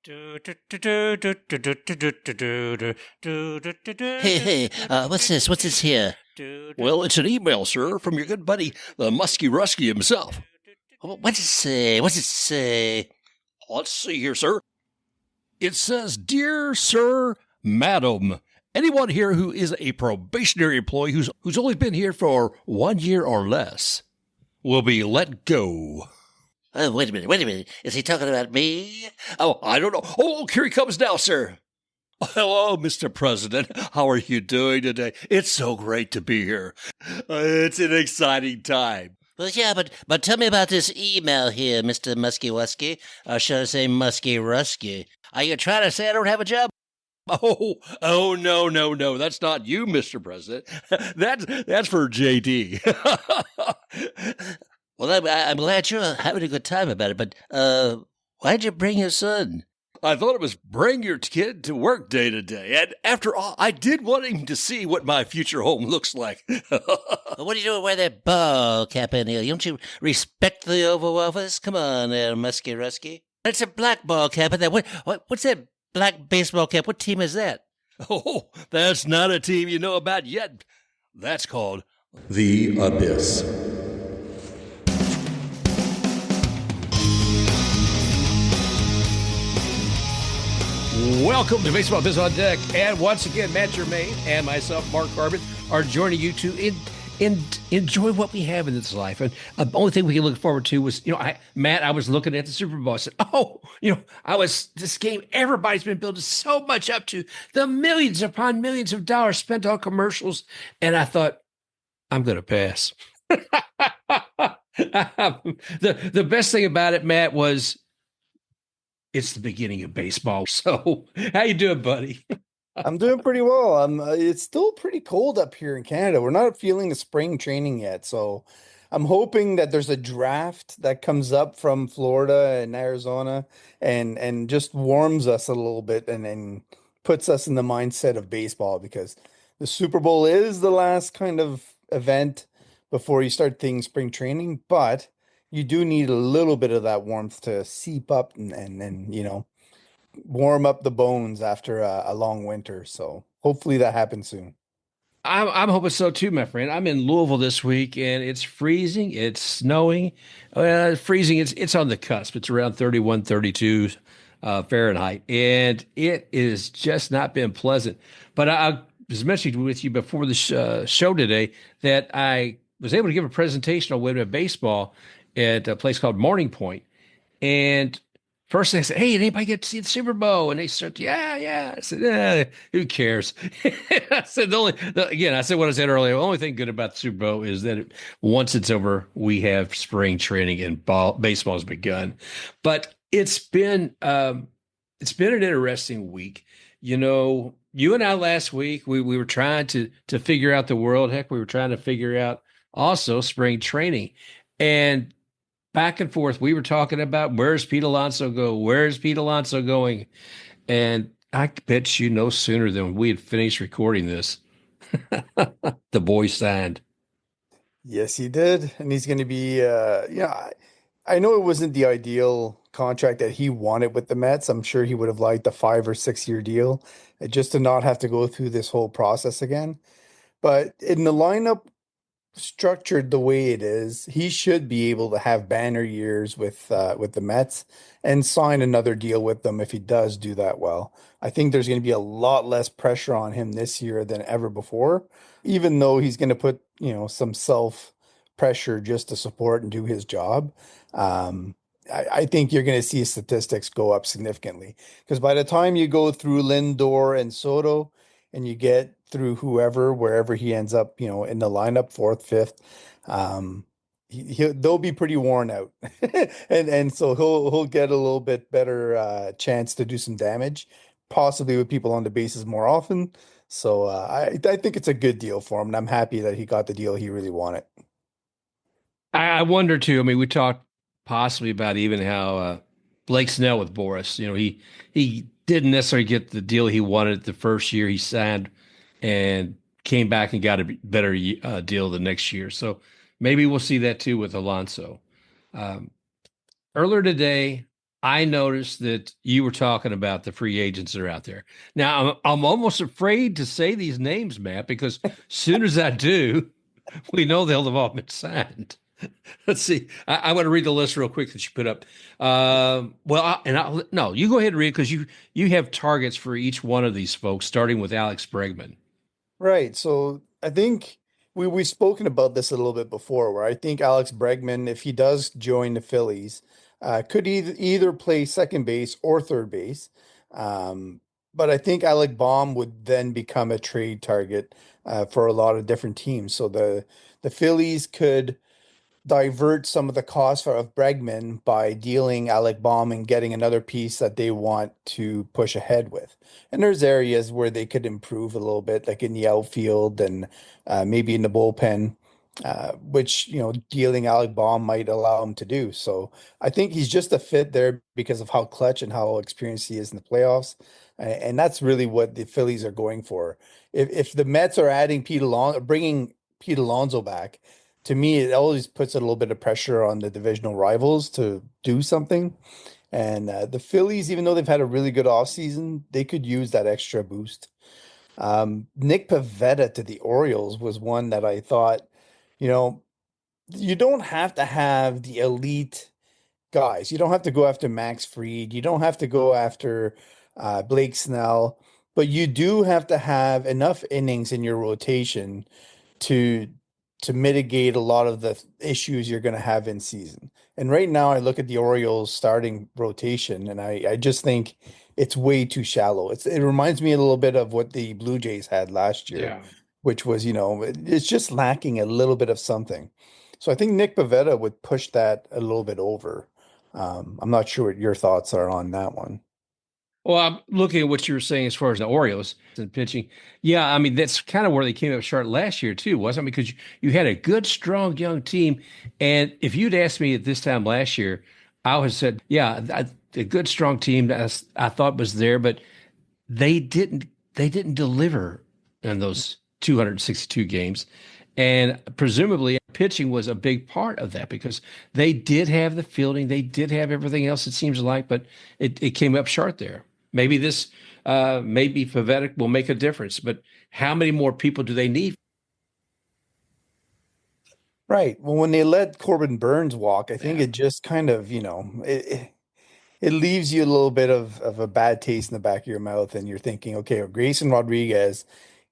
Hey, what's this? What's this here? Well, it's an email, sir, from your good buddy, the Muskie Rusky himself. What's it say? What's it say? Let's see here, sir. It says, Dear Sir, Madam, anyone here who is a probationary employee who's only been here for 1 year or less will be let go. Oh, wait a minute. Is he talking about me? Oh, I don't know. Oh, here he comes now, sir. Hello, Mr. President. How are you doing today? It's so great to be here. It's an exciting time. Well, yeah, but tell me about this email here, Mr. Muskie Wuskie. Or should I say Muskie Rusky? Are you trying to say I don't have a job? Oh, no. That's not you, Mr. President. That's for JD. Well, I'm glad you're having a good time about it, but why'd you bring your son? I thought it was bring your kid to work day to day. And after all, I did want him to see what my future home looks like. What are you doing with that ball cap in here? Don't you respect the Oval Office? Come on there, Muskie Rusky. It's a black ball cap in there. What's that black baseball cap? What team is that? Oh, that's not a team you know about yet. That's called The Abyss. Welcome to Baseball Biz on Deck. And once again, Matt Germain and myself, Mark Corbin, are joining you to enjoy what we have in this life. And the only thing we can look forward to was, Matt, I was looking at the Super Bowl. I said, this game, everybody's been building so much up to, the millions upon millions of dollars spent on commercials. And I thought, I'm going to pass. The best thing about it, Matt, was it's the beginning of baseball. So how you doing, buddy? I'm doing pretty well. It's still pretty cold up here in Canada. We're not feeling the spring training yet. So I'm hoping that there's a draft that comes up from Florida and Arizona and just warms us a little bit and puts us in the mindset of baseball, because the Super Bowl is the last kind of event before you start things spring training, but you do need a little bit of that warmth to seep up and warm up the bones after a long winter. So hopefully that happens soon. I'm hoping so too, my friend. I'm in Louisville this week, and it's freezing. It's snowing. Freezing. It's on the cusp. It's around 31, 32 Fahrenheit, and it is just not been pleasant. But I was mentioning with you before the show today that I was able to give a presentation on women baseball at a place called Morning Point. And first they said, hey, did anybody get to see the Super Bowl? And they said, yeah. I said, who cares? I said, I said what I said earlier, the only thing good about the Super Bowl is that once it's over, we have spring training and baseball has begun. But it's been an interesting week. You and I last week, we were trying to figure out the world. Heck, we were trying to figure out also spring training. And back and forth, we were talking about where's Pete Alonso go? Where's Pete Alonso going? And I bet you no sooner than we had finished recording this, the boy signed. Yes, he did. And he's going to be, I know it wasn't the ideal contract that he wanted with the Mets. I'm sure he would have liked a 5 or 6 year deal just to not have to go through this whole process again. But in the lineup structured the way it is, he should be able to have banner years with the Mets and sign another deal with them if he does do that well. I think there's going to be a lot less pressure on him this year than ever before, even though he's going to put, some self pressure just to support and do his job. I think you're going to see statistics go up significantly, because by the time you go through Lindor and Soto and you get through wherever he ends up, in the lineup, fourth, fifth, they'll be pretty worn out, and so he'll get a little bit better chance to do some damage, possibly with people on the bases more often. So I think it's a good deal for him, and I'm happy that he got the deal he really wanted. I wonder too. I mean, we talked possibly about even how Blake Snell with Boris, he didn't necessarily get the deal he wanted the first year he signed, and came back and got a better deal the next year. So maybe we'll see that too with Alonso. Earlier today, I noticed that you were talking about the free agents that are out there. Now, I'm almost afraid to say these names, Matt, because soon as I do, we know they'll have all been signed. Let's see. I want to read the list real quick that you put up. No, you go ahead and read because you have targets for each one of these folks, starting with Alex Bregman. Right. So I think we've spoken about this a little bit before, where I think Alex Bregman, if he does join the Phillies, could either play second base or third base. Um, but I think Alec Baum would then become a trade target for a lot of different teams. So the Phillies could divert some of the costs of Bregman by dealing Alec Baum and getting another piece that they want to push ahead with. And there's areas where they could improve a little bit, like in the outfield and maybe in the bullpen, which, dealing Alec Baum might allow him to do. So I think he's just a fit there because of how clutch and how experienced he is in the playoffs. And that's really what the Phillies are going for. If the Mets are adding bringing Pete Alonso back, to me, it always puts a little bit of pressure on the divisional rivals to do something. And the Phillies, even though they've had a really good offseason, they could use that extra boost. Nick Pivetta to the Orioles was one that I thought, you know, you don't have to have the elite guys. You don't have to go after Max Fried. You don't have to go after Blake Snell, but you do have to have enough innings in your rotation to mitigate a lot of the issues you're going to have in season. And right now, I look at the Orioles starting rotation, and I just think it's way too shallow. It reminds me a little bit of what the Blue Jays had last year, Yeah. which was, it's just lacking a little bit of something. So I think Nick Pivetta would push that a little bit over. I'm not sure what your thoughts are on that one. Well, I'm looking at what you were saying as far as the Orioles and pitching. Yeah, I mean, that's kind of where they came up short last year, too, wasn't it? Because you had a good, strong young team. And if you'd asked me at this time last year, I would have said, yeah, a good, strong team that I thought was there, but they didn't deliver in those 262 games. And presumably pitching was a big part of that because they did have the fielding, they did have everything else, it seems like, but it came up short there. Maybe Pivetta will make a difference, but how many more people do they need? Right. Well, when they let Corbin Burns walk, I think Yeah. it just kind of, it leaves you a little bit of a bad taste in the back of your mouth, and you're thinking, okay, well, Grayson Rodriguez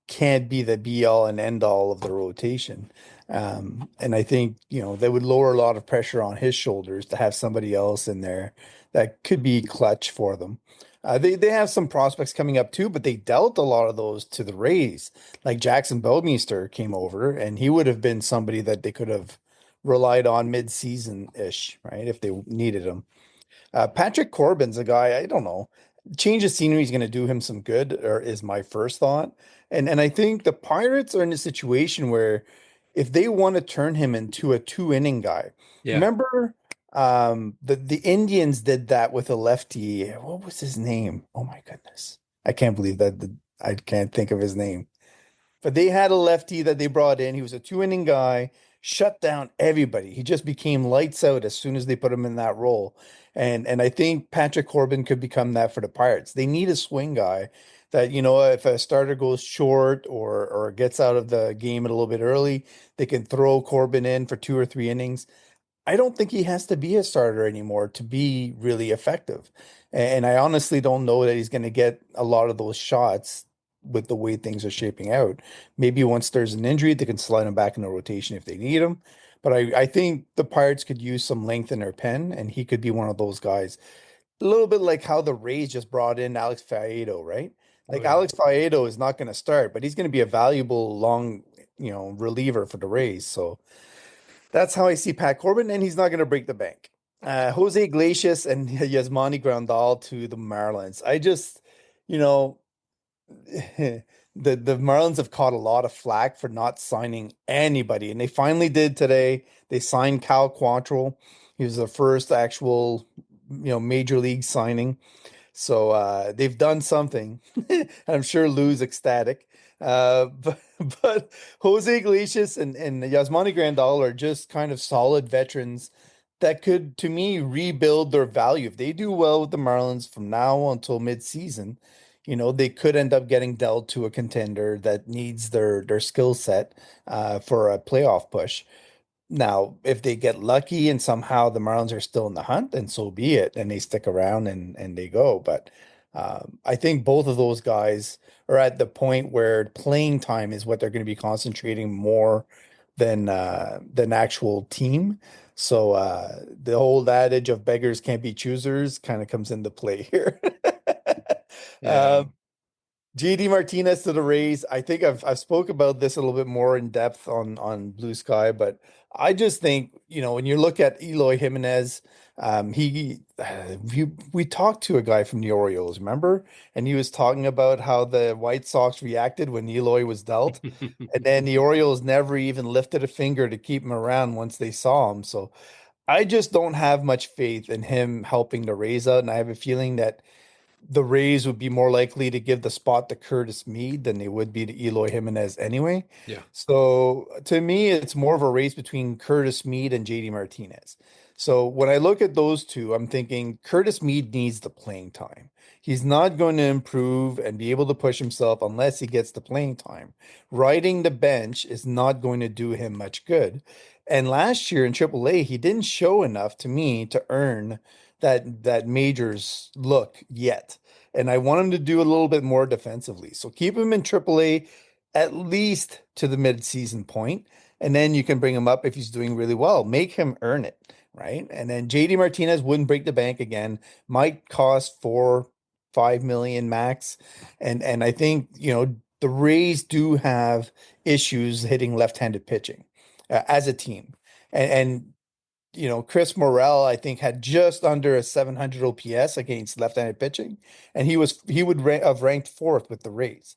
can't be the be all and end all of the rotation. And I think, they would lower a lot of pressure on his shoulders to have somebody else in there that could be clutch for them. They have some prospects coming up too, but they dealt a lot of those to the Rays. Like Jackson Belmeister came over, and he would have been somebody that they could have relied on mid-season ish, right? If they needed him. Patrick Corbin's a guy, I don't know. Change of scenery is going to do him some good, or is my first thought. And I think the Pirates are in a situation where if they want to turn him into a two-inning guy, Yeah. remember the Indians did that with a lefty. What was his name? Oh my goodness. I can't believe that I can't think of his name. But they had a lefty that they brought in. He was a two-inning guy, shut down everybody. He just became lights out as soon as they put him in that role. And I think Patrick Corbin could become that for the Pirates. They need a swing guy that, if a starter goes short or gets out of the game a little bit early, they can throw Corbin in for 2 or 3 innings. I don't think he has to be a starter anymore to be really effective. And I honestly don't know that he's going to get a lot of those shots with the way things are shaping out. Maybe once there's an injury, they can slide him back in the rotation if they need him. But I think the Pirates could use some length in their pen, and he could be one of those guys. A little bit like how the Rays just brought in Alex Faedo, right? Oh, Like yeah. Alex Faedo is not going to start, but he's going to be a valuable long, reliever for the Rays. So that's how I see Pat Corbin, and he's not going to break the bank. Jose Iglesias and Yasmani Grandal to the Marlins. I just, you know, the Marlins have caught a lot of flack for not signing anybody, and they finally did today. They signed Cal Quantrill. He was the first actual, major league signing. So they've done something. I'm sure Lou's ecstatic. But but Jose Iglesias and Yasmani Grandal are just kind of solid veterans that could, to me, rebuild their value. If they do well with the Marlins from now until mid-season, they could end up getting dealt to a contender that needs their skill set for a playoff push. Now, if they get lucky and somehow the Marlins are still in the hunt, then so be it, and they stick around and they go. But I think both of those guys are at the point where playing time is what they're going to be concentrating more than actual team. So the old adage of beggars can't be choosers kind of comes into play here. Yeah. JD Martinez to the Rays. I think I've spoke about this a little bit more in depth on Blue Sky, but I just think, when you look at Eloy Jimenez, we talked to a guy from the Orioles, remember? And he was talking about how the White Sox reacted when Eloy was dealt, and then the Orioles never even lifted a finger to keep him around once they saw him. So I just don't have much faith in him helping the Rays out, and I have a feeling that the Rays would be more likely to give the spot to Curtis Mead than they would be to Eloy Jimenez anyway. Yeah. So to me, it's more of a race between Curtis Mead and JD Martinez. So when I look at those two, I'm thinking Curtis Mead needs the playing time. He's not going to improve and be able to push himself unless he gets the playing time. Riding the bench is not going to do him much good. And last year in AAA, he didn't show enough to me to earn that majors look yet. And I want him to do a little bit more defensively. So keep him in AAA at least to the mid-season point, and then you can bring him up if he's doing really well. Make him earn it, right? And then JD Martinez wouldn't break the bank again. Might cost 4-5 million max. And I think, the Rays do have issues hitting left-handed pitching as a team. And Chris Morel, I think, had just under a 700 OPS against left-handed pitching, and he would have ranked fourth with the Rays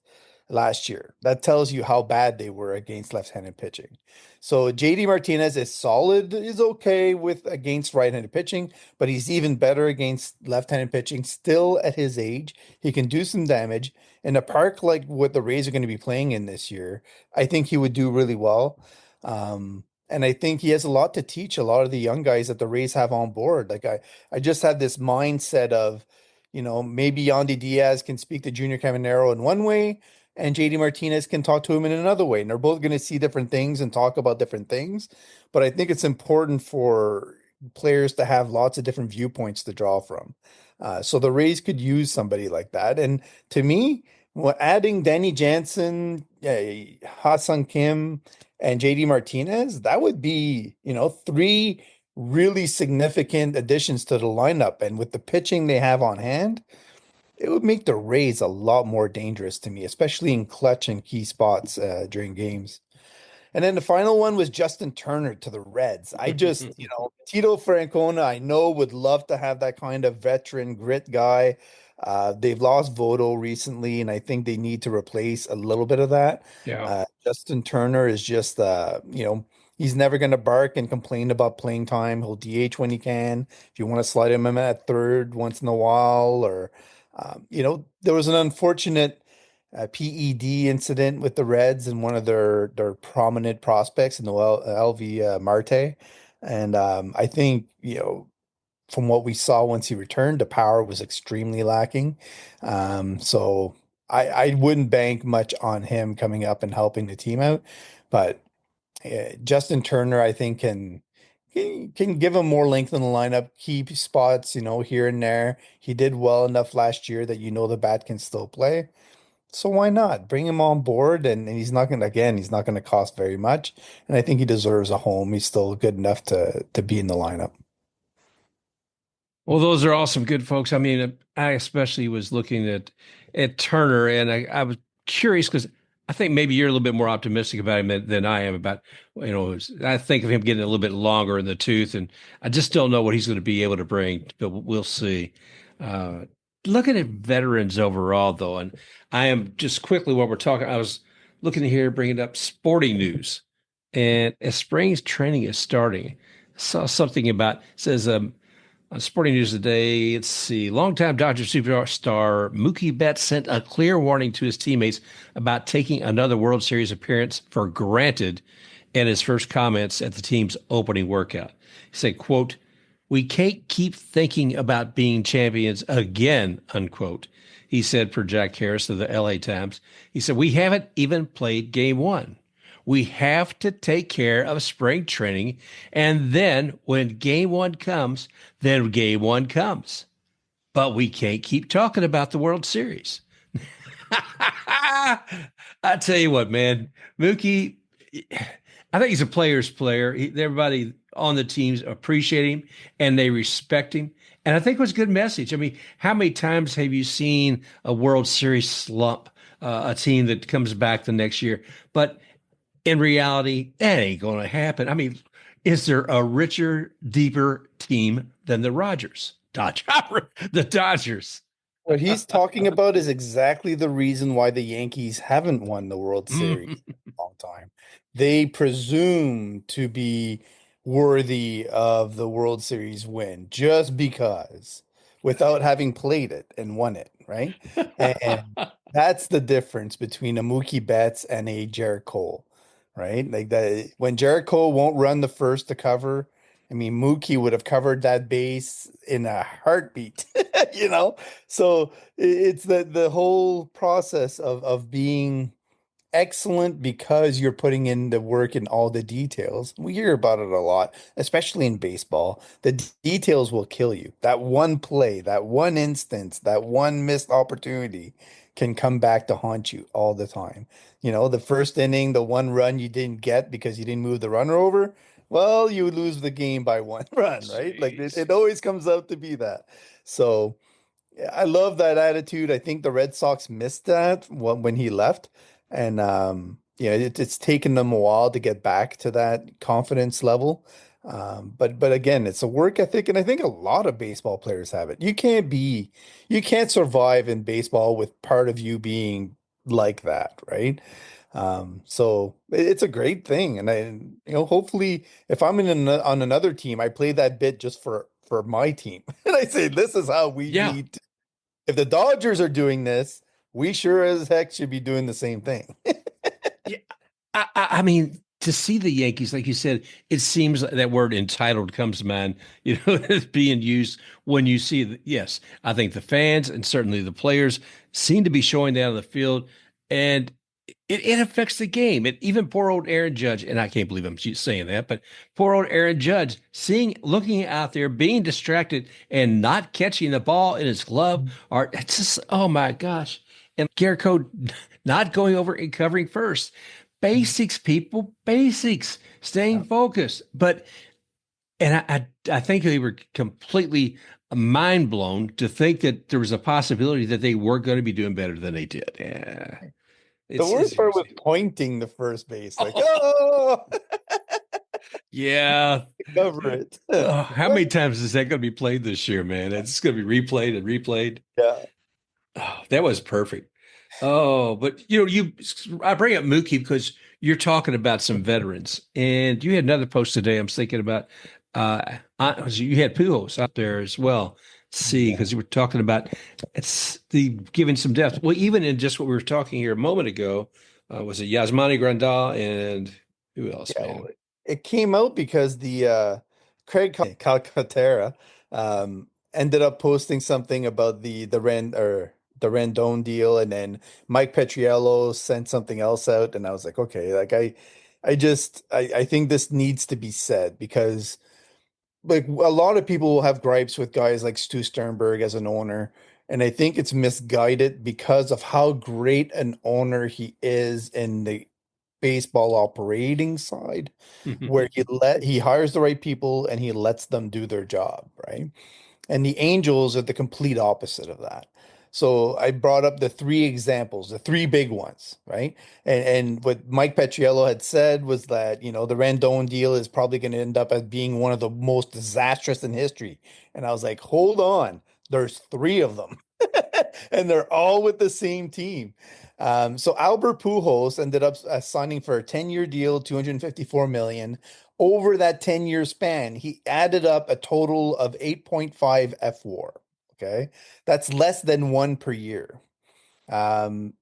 last year. That tells you how bad they were against left-handed pitching. So JD Martinez is okay with against right-handed pitching, but he's even better against left-handed pitching. Still at his age, he can do some damage in a park like what the Rays are going to be playing in this year. I think he would do really well. And I think he has a lot to teach a lot of the young guys that the Rays have on board. Like I just had this mindset of, maybe Yandy Diaz can speak to Junior Caminero in one way, and JD Martinez can talk to him in another way. And they're both going to see different things and talk about different things. But I think it's important for players to have lots of different viewpoints to draw from. So the Rays could use somebody like that. And to me, adding Danny Jansen, Ha-Sung Kim, and JD Martinez, that would be, three really significant additions to the lineup. And with the pitching they have on hand, it would make the Rays a lot more dangerous to me, especially in clutch and key spots during games. And then the final one was Justin Turner to the Reds. I just, Tito Francona, I know would love to have that kind of veteran grit guy. They've lost Voto recently, and I think they need to replace a little bit of that. Yeah. Justin Turner is just, he's never going to bark and complain about playing time. He'll DH when he can. If you want to slide him in at third once in a while, or, there was an unfortunate PED incident with the Reds and one of their prominent prospects in the LV Marte. And I think, from what we saw once he returned, the power was extremely lacking. So I wouldn't bank much on him coming up and helping the team out. But Justin Turner, I think, can give him more length in the lineup, key spots, here and there. He did well enough last year that the bat can still play. So why not bring him on board? And he's not going to cost very much. And I think he deserves a home. He's still good enough to be in the lineup. Well, those are all some good folks. I mean, I especially was looking at Turner, and I was curious because I think maybe you're a little bit more optimistic about him than I am about, I think of him getting a little bit longer in the tooth, and I just don't know what he's going to be able to bring, but we'll see. Looking at veterans overall, though, and I am just quickly while we're talking, I was looking here, bringing up sporting news, and as spring's training is starting, I saw something about, says, on Sporting News today, let's see, longtime Dodger superstar Mookie Betts sent a clear warning to his teammates about taking another World Series appearance for granted in his first comments at the team's opening workout. He said, quote, We can't keep thinking about being champions again, unquote. He said for Jack Harris of the LA Times. He said, we haven't even played game one. We have to take care of spring training. And then when game one comes, then game one comes. But we can't keep talking about the World Series. I tell you what, man, Mookie, I think he's a player's player. Everybody on the teams appreciate him and they respect him. And I think it was a good message. I mean, how many times have you seen a World Series slump, a team that comes back the next year? But in reality, that ain't going to happen. I mean, is there a richer, deeper team than the the Dodgers? What he's talking about is exactly the reason why the Yankees haven't won the World Series Mhm. in a long time. They presume to be worthy of the World Series win just because without having played it and won it, right? And that's the difference between a Mookie Betts and a Jarrett Cole, right? Like that when Jarrett Cole won't run the first to cover, I mean, Mookie would have covered that base in a heartbeat, you know? So it's the whole process of being excellent because you're putting in the work in all the details. We hear about it a lot, especially in baseball. The details will kill you. That one play, that one instance, that one missed opportunity can come back to haunt you all the time. You know, the first inning, the one run you didn't get because you didn't move the runner over. Well, you lose the game by one run, right? Like Jeez. it always comes out to be that. So yeah, I love that attitude. I think the Red Sox missed that when he left, and yeah, it's taken them a while to get back to that confidence level. But again, it's a work ethic, and I think a lot of baseball players have it. You can't survive in baseball with part of you being like that, right? So it's a great thing, and hopefully, if I'm on another team, I play that bit just for my team, and I say this is how we Yeah. need if the Dodgers are doing this, we sure as heck should be doing the same thing. Yeah. I mean, to see the Yankees, like you said, it seems like that word entitled comes to mind, it's being used when you see yes, I think the fans and certainly the players seem to be showing that on the field, and it affects the game. And even poor old Aaron Judge, and I can't believe I'm saying that, but poor old Aaron Judge, looking out there, being distracted and not catching the ball in his glove, or it's just, oh my gosh. And Garrett Code not going over and covering first. Basics, people, basics, Yeah. staying focused. But and I think they were completely mind blown to think that there was a possibility that they were going to be doing better than they did. Yeah, The it's worst part was interesting. pointing the first base, like, Oh, oh, yeah. cover it. Oh, how many times is that going to be played this year, man? It's going to be replayed and replayed. Yeah. Oh, that was perfect. Oh, but I bring up Mookie because you're talking about some veterans, and you had another post today. I'm thinking about, you had Pujols out there as well. See, Yeah. because you were talking about it's the giving some depth. Well, even in just what we were talking here a moment ago, was it Yasmani Grandal and who else, Yeah. man? It came out because the Craig Calcaterra ended up posting something about the Rendon deal, and then Mike Petriello sent something else out, and I was like, okay, like I think this needs to be said because like a lot of people will have gripes with guys like Stu Sternberg as an owner, and I think it's misguided because of how great an owner he is in the baseball operating side, where he hires the right people and he lets them do their job, right? And the Angels are the complete opposite of that. So I brought up the three examples, the three big ones, right? And what Mike Petriello had said was that, the Rendon deal is probably going to end up as being one of the most disastrous in history. And I was like, hold on, there's three of them. And they're all with the same team. So Albert Pujols ended up signing for a 10-year deal, 254 million. Over that 10-year span, he added up a total of 8.5 F WAR. Okay. That's less than one per year. Um,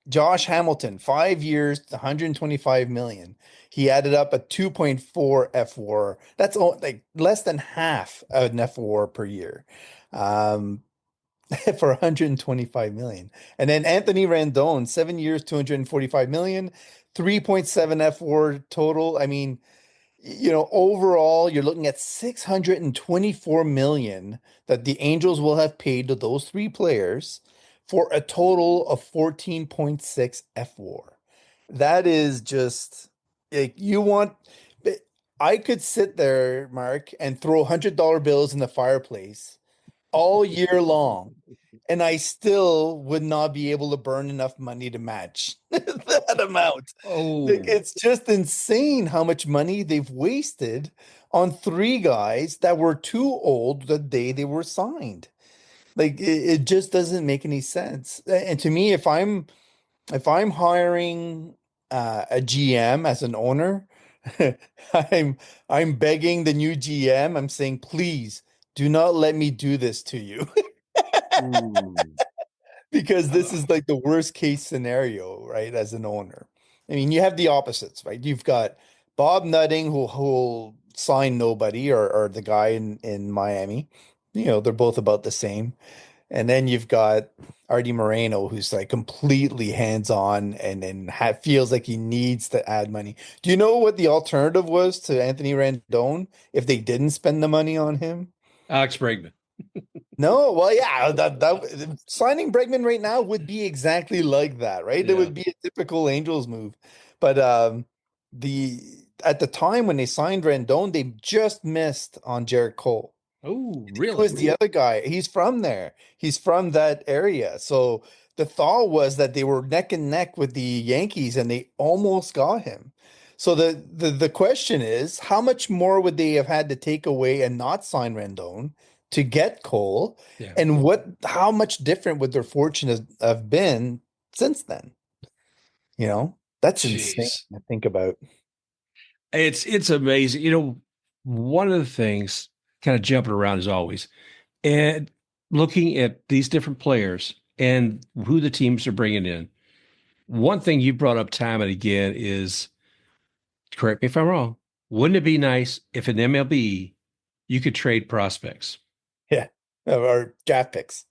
Josh Hamilton, 5 years, 125 million. He added up a 2.4 F WAR. That's like less than half an F WAR per year. Um, for 125 million. And then Anthony Rendon, 7 years, 245 million, 3.7 F WAR total. I mean, overall, you're looking at 624 million that the Angels will have paid to those three players for a total of 14.6 F WAR. That is just like you want. I could sit there, Mark, and throw $100 bills in the fireplace all year long, and I still would not be able to burn enough money to match that amount. Like, Oh, it's just insane how much money they've wasted on three guys that were too old the day they were signed. Like it just doesn't make any sense. And to me, if I'm hiring a GM as an owner, I'm I'm begging the new GM. I'm saying, please do not let me do this to you. ooh. Because this is like the worst case scenario, right? As an owner. I mean, you have the opposites, right? You've got Bob Nutting who'll sign nobody or the guy in Miami. They're both about the same. And then you've got Artie Moreno, who's like completely hands-on and feels like he needs to add money. Do you know what the alternative was to Anthony Rendon if they didn't spend the money on him? Alex Bregman. No, well, yeah, that signing Bregman right now would be exactly like that, right? It Yeah. would be a typical Angels move. But the at the time when they signed Rendon, they just missed on Jarrett Cole. Oh, Who was really? the other guy? He's from there. He's from that area. So the thought was that they were neck and neck with the Yankees and they almost got him. So the question is, how much more would they have had to take away and not sign Rendon to get Cole? Yeah. And how much different would their fortune have been since then? That's insane Jeez. to think about. It's amazing. One of the things kind of jumping around as always, and looking at these different players and who the teams are bringing in. One thing you brought up time and again is, correct me if I'm wrong, wouldn't it be nice if in MLB you could trade prospects Yeah. Or draft picks.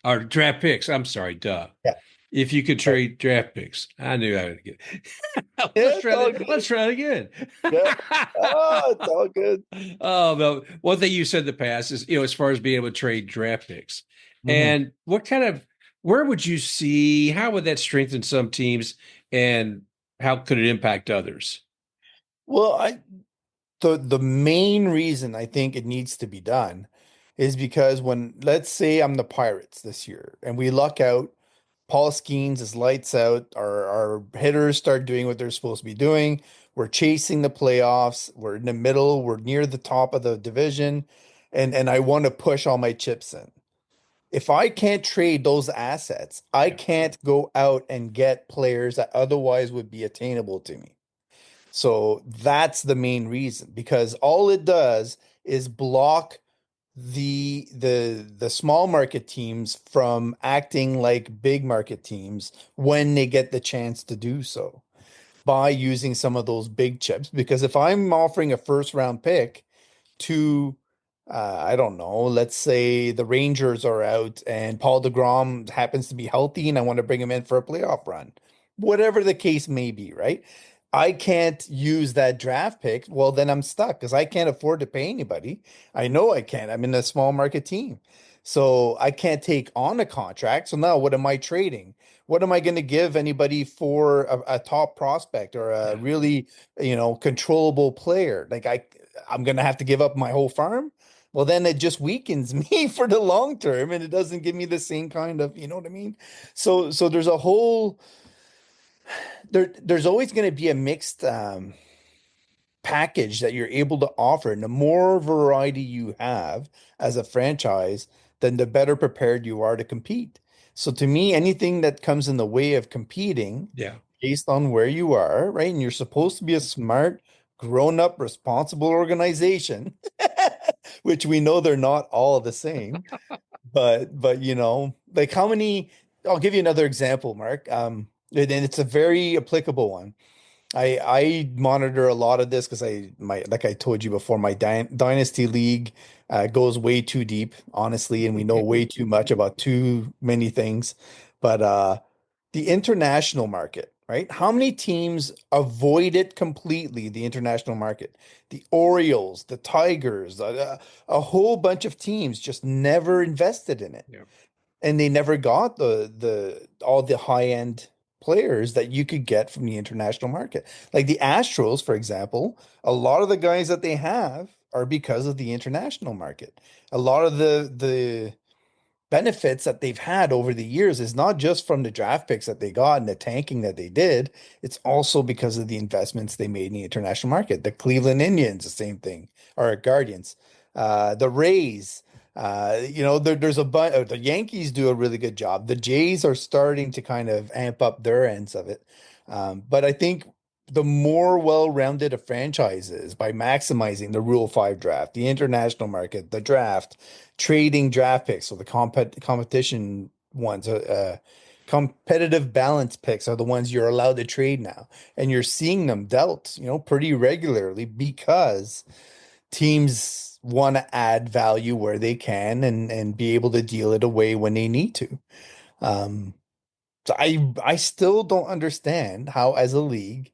or draft picks? I'm sorry, duh. Yeah. If you could Right. trade draft picks, I knew I would get. Yeah, Let's it's try all that. good. Let's try it again. Yeah. Oh, it's all good. Oh, no. One thing you said in the past is, as far as being able to trade draft picks, Mhm. and where would you see, how would that strengthen some teams, and how could it impact others? Well, the main reason I think it needs to be done is because when, let's say I'm the Pirates this year and we luck out, Paul Skeens is lights out, our hitters start doing what they're supposed to be doing. We're chasing the playoffs, we're in the middle, we're near the top of the division, and I want to push all my chips in. If I can't trade those assets, I Yeah. can't go out and get players that otherwise would be attainable to me. So that's the main reason, because all it does is block the small market teams from acting like big market teams when they get the chance to do so by using some of those big chips. Because if I'm offering a first round pick to I don't know, let's say the Rangers are out and Paul DeGrom happens to be healthy and I want to bring him in for a playoff run. Whatever the case may be, right? I can't use that draft pick. Well, then I'm stuck because I can't afford to pay anybody. I know I can't. I'm in a small market team. So I can't take on a contract. So now what am I trading? What am I going to give anybody for a top prospect or a Yeah. really, controllable player? Like I'm gonna have to give up my whole farm. Well, then it just weakens me for the long term, and it doesn't give me the same kind of, you know what I mean? So there's a whole there's always going to be a mixed package that you're able to offer, and the more variety you have as a franchise, then the better prepared you are to compete. So to me, anything that comes in the way of competing Yeah. based on where you are, right? And you're supposed to be a smart, grown-up, responsible organization, which we know they're not all the same. But like how many? I'll give you another example, Mark. And it's a very applicable one. I monitor a lot of this because like I told you before, my dynasty league goes way too deep, honestly, and we know way too much about too many things. But the international market, right? How many teams avoid it completely, the international market? The Orioles, the Tigers, a whole bunch of teams just never invested in it, Yeah. and they never got the all the high-end players that you could get from the international market. Like the Astros, for example, a lot of the guys that they have are because of the international market. A lot of the benefits that they've had over the years is not just from the draft picks that they got and the tanking that they did. It's also because of the investments they made in the international market. The Cleveland Indians, the same thing, or Guardians, the Rays. There's a bunch. The Yankees do a really good job. The Jays are starting to kind of amp up their ends of it. But I think the more well-rounded a franchise is by maximizing the Rule 5 draft, the international market, the draft, trading draft picks, so the competition ones, competitive balance picks are the ones you're allowed to trade now, and you're seeing them dealt, pretty regularly because teams want to add value where they can and be able to deal it away when they need to. Um, so I still don't understand how, as a league,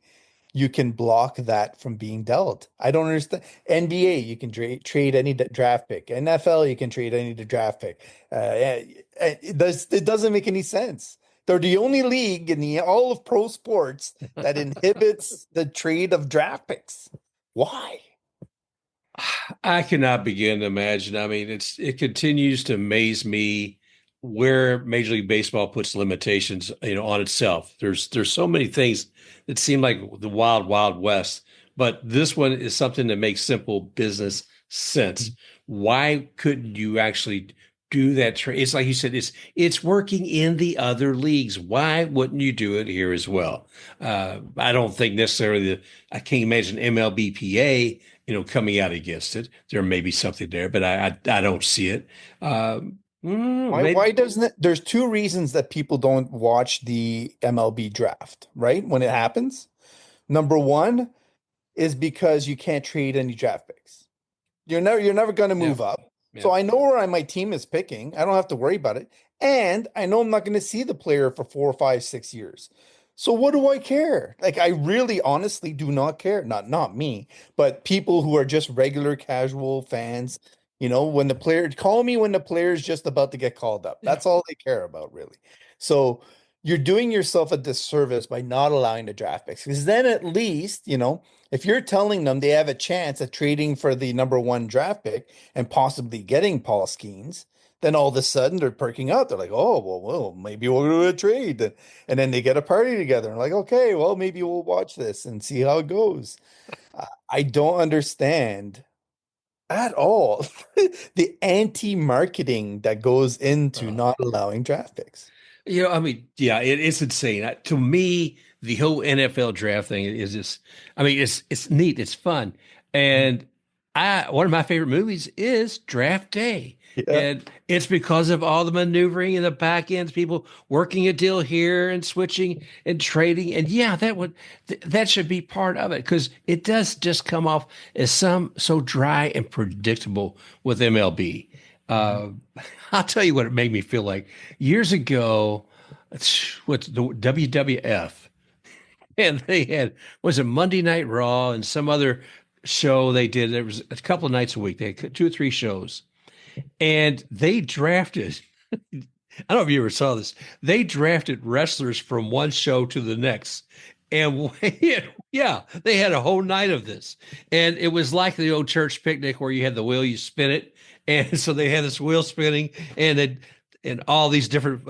you can block that from being dealt. I don't understand. NBA, you can trade any draft pick. NFL, you can trade any draft pick. It doesn't make any sense. They're the only league in the all of pro sports that inhibits the trade of draft picks. Why? I cannot begin to imagine. I mean, it continues to amaze me where Major League Baseball puts limitations, on itself. There's so many things that seem like the wild, wild west, but this one is something that makes simple business sense. Why couldn't you actually do that trade? It's like you said, it's working in the other leagues. Why wouldn't you do it here as well? I don't think necessarily I can't imagine MLBPA coming out against it. There may be something there, but I don't see it. Why Maybe. doesn't it? There's two reasons that people don't watch the MLB draft, right? When it happens. Number one is because you can't trade any draft picks. You're never going to Yeah, move up. yeah. So I know where my team is picking. I don't have to worry about it. And I know I'm not going to see the player for 4 or 5, 6 years. So what do I care? Like I really honestly do not care. Not me, but people who are just regular casual fans, when the player call me when the player is just about to get called up. Yeah. That's all they care about, really. So you're doing yourself a disservice by not allowing the draft picks. Because then at least, if you're telling them they have a chance at trading for the number one draft pick and possibly getting Paul Skeens, then all of a sudden they're perking up. They're like, oh, well, maybe we'll do a trade. And then they get a party together and like, okay, well, maybe we'll watch this and see how it goes. I don't understand at all the anti-marketing that goes into Uh, not allowing draft picks. I mean, yeah, it's insane. To me, the whole NFL draft thing is just, I mean, it's neat, it's fun, and I one of my favorite movies is Draft Day, Yeah. and it's because of all the maneuvering and the back ends, people working a deal here and switching and trading, and yeah, that should be part of it because it does just come off as so dry and predictable with MLB. Uh, I'll tell you what it made me feel like years ago. What's the WWF? And they had was it Monday Night Raw and some other show they did. There was a couple of nights a week. They had 2 or 3 shows, and they drafted. I don't know if you ever saw this. They drafted wrestlers from one show to the next. And yeah, they had a whole night of this. And it was like the old church picnic where you had the wheel, you spin it. And so they had this wheel spinning and all these different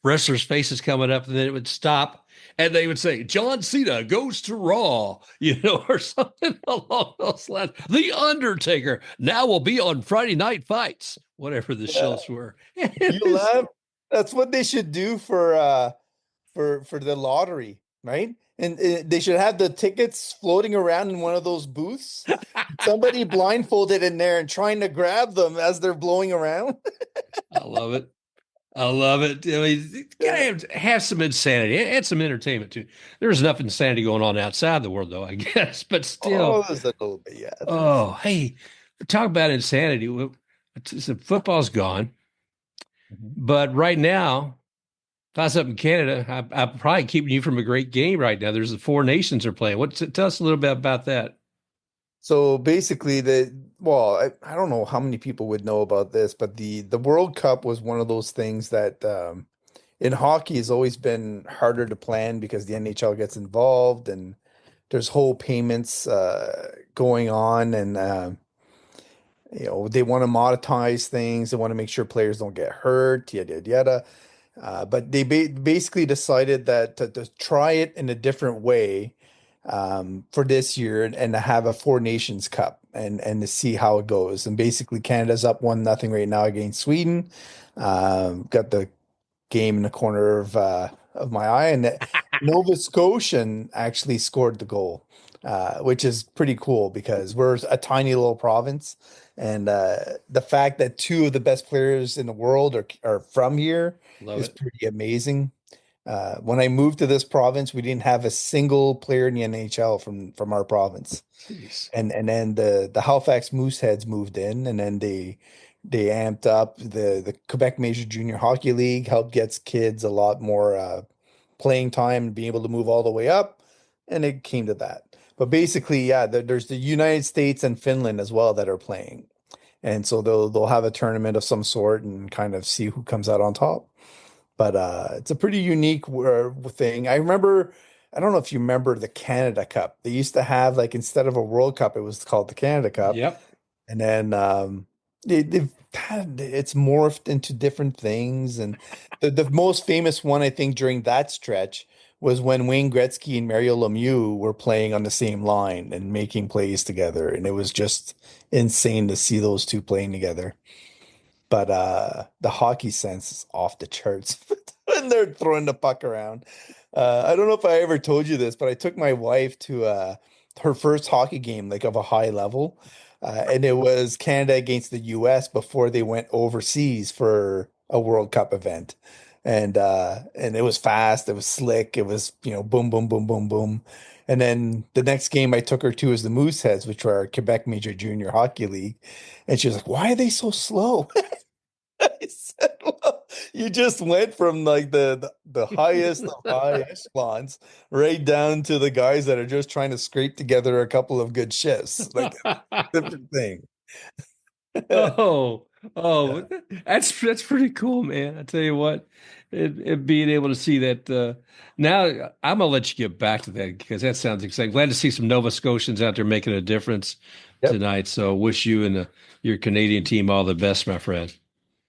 wrestlers' faces coming up, and then it would stop. And they would say, John Cena goes to Raw, or something along those lines. The Undertaker now will be on Friday Night Fights, whatever the Yeah. shows were. You laugh. That's what they should do for the lottery, right? And they should have the tickets floating around in one of those booths. Somebody blindfolded in there and trying to grab them as they're blowing around. I love it. I love it. I mean, gotta have some insanity and some entertainment too. There's enough insanity going on outside the world, though, I guess. But Oh, still, there's a little bit, yeah. oh, hey, talk about insanity. Football's gone, Mhm. but right now, if I was up in Canada, I'm probably keeping you from a great game right now. There's the four nations are playing. Tell us a little bit about that. So basically, I don't know how many people would know about this, but the World Cup was one of those things that in hockey has always been harder to plan because the NHL gets involved and there's whole payments going on, and they want to monetize things. They want to make sure players don't get hurt, yada yada yada. But they basically decided that to try it in a different way for this year, and to have a Four Nations Cup, and to see how it goes. And basically, Canada's up 1-0 right now against Sweden. Got the game in the corner of my eye, and that Nova Scotian actually scored the goal, which is pretty cool because we're a tiny little province, and the fact that two of the best players in the world are from here Love is it. pretty amazing. When I moved to this province, we didn't have a single player in the NHL from our province. Jeez. And then the Halifax Mooseheads moved in, and then they amped up the Quebec Major Junior Hockey League, helped get kids a lot more playing time and being able to move all the way up, and it came to that. But basically, yeah, there's the United States and Finland as well that are playing, and so they'll have a tournament of some sort and kind of see who comes out on top. But it's a pretty unique thing. I don't know if you remember the Canada Cup. They used to have, like, instead of a World Cup, it was called the Canada Cup. Yep. And then it's morphed into different things. And the most famous one, I think, during that stretch was when Wayne Gretzky and Mario Lemieux were playing on the same line and making plays together. And it was just insane to see those two playing together. But the hockey sense is off the charts when they're throwing the puck around. I don't know if I ever told you this, but I took my wife to her first hockey game, like, of a high level, and it was Canada against the US before they went overseas for a World Cup event. And it was fast, it was slick, it was, boom, boom, boom, boom, boom. And then the next game I took her to was the Mooseheads, which were our Quebec Major Junior Hockey League. And she was like, "Why are they so slow?" I said, "Well, you just went from, like, the highest of high echelons right down to the guys that are just trying to scrape together a couple of good shifts. Like, different thing." Oh, Yeah. oh, that's pretty cool, man. I tell you what, it being able to see that. Now I'm gonna let you get back to that because that sounds exciting. Glad to see some Nova Scotians out there making a difference Yep. tonight. So wish you and your Canadian team all the best, my friend.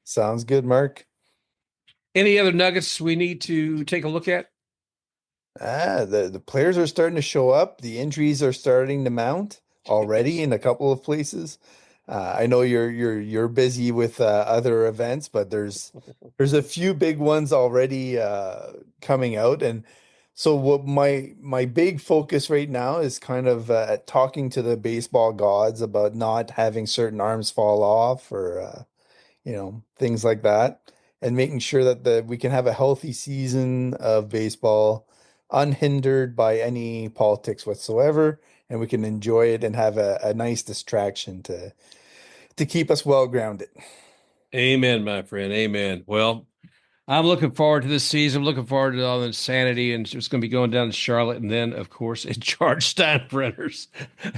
Sounds good, Mark. Any other nuggets we need to take a look at? The players are starting to show up. The injuries are starting to mount already in a couple of places. I know you're busy with other events, but there's a few big ones already coming out. And so what my big focus right now is kind of talking to the baseball gods about not having certain arms fall off, or things like that, and making sure that we can have a healthy season of baseball unhindered by any politics whatsoever, and we can enjoy it and have a nice distraction to keep us well grounded. Amen, my friend. Amen. Well, I'm looking forward to this season. I'm looking forward to all the insanity, and it's going to be going down to Charlotte, and then, of course, at George Steinbrenner's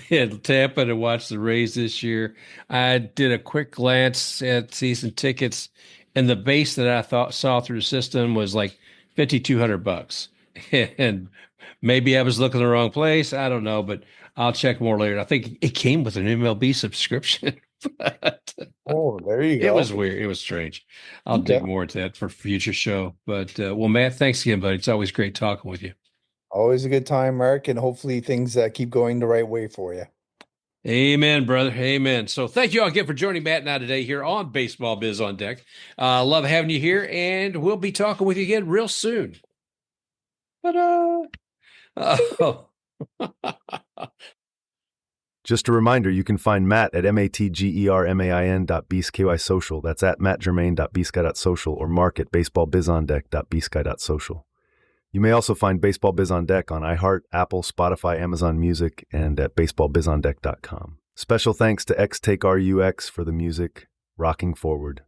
in Tampa to watch the Rays this year. I did a quick glance at season tickets, and the base that I thought saw through the system was like $5,200, and maybe I was looking in the wrong place. I don't know, but I'll check more later. I think it came with an MLB subscription, but Oh, there you it go. was weird. It was strange. I'll Okay. dig more into that for future show. But well, Matt, thanks again, buddy. It's always great talking with you. Always a good time, Mark, and hopefully things keep going the right way for you. Amen, brother. Amen. So thank you all again for joining Matt and I today here on Baseball Biz on Deck. Love having you here, and we'll be talking with you again real soon. Ta-da! Oh. Just a reminder, you can find Matt at matgermain.bsky social. That's at mattgermain.bsky.social or Mark at baseballbizondeck.bsky.social. You may also find Baseball Biz on Deck on iHeart, Apple, Spotify, Amazon Music, and at baseballbizondeck.com. Special thanks to XTakeRUX for the music, Rocking Forward.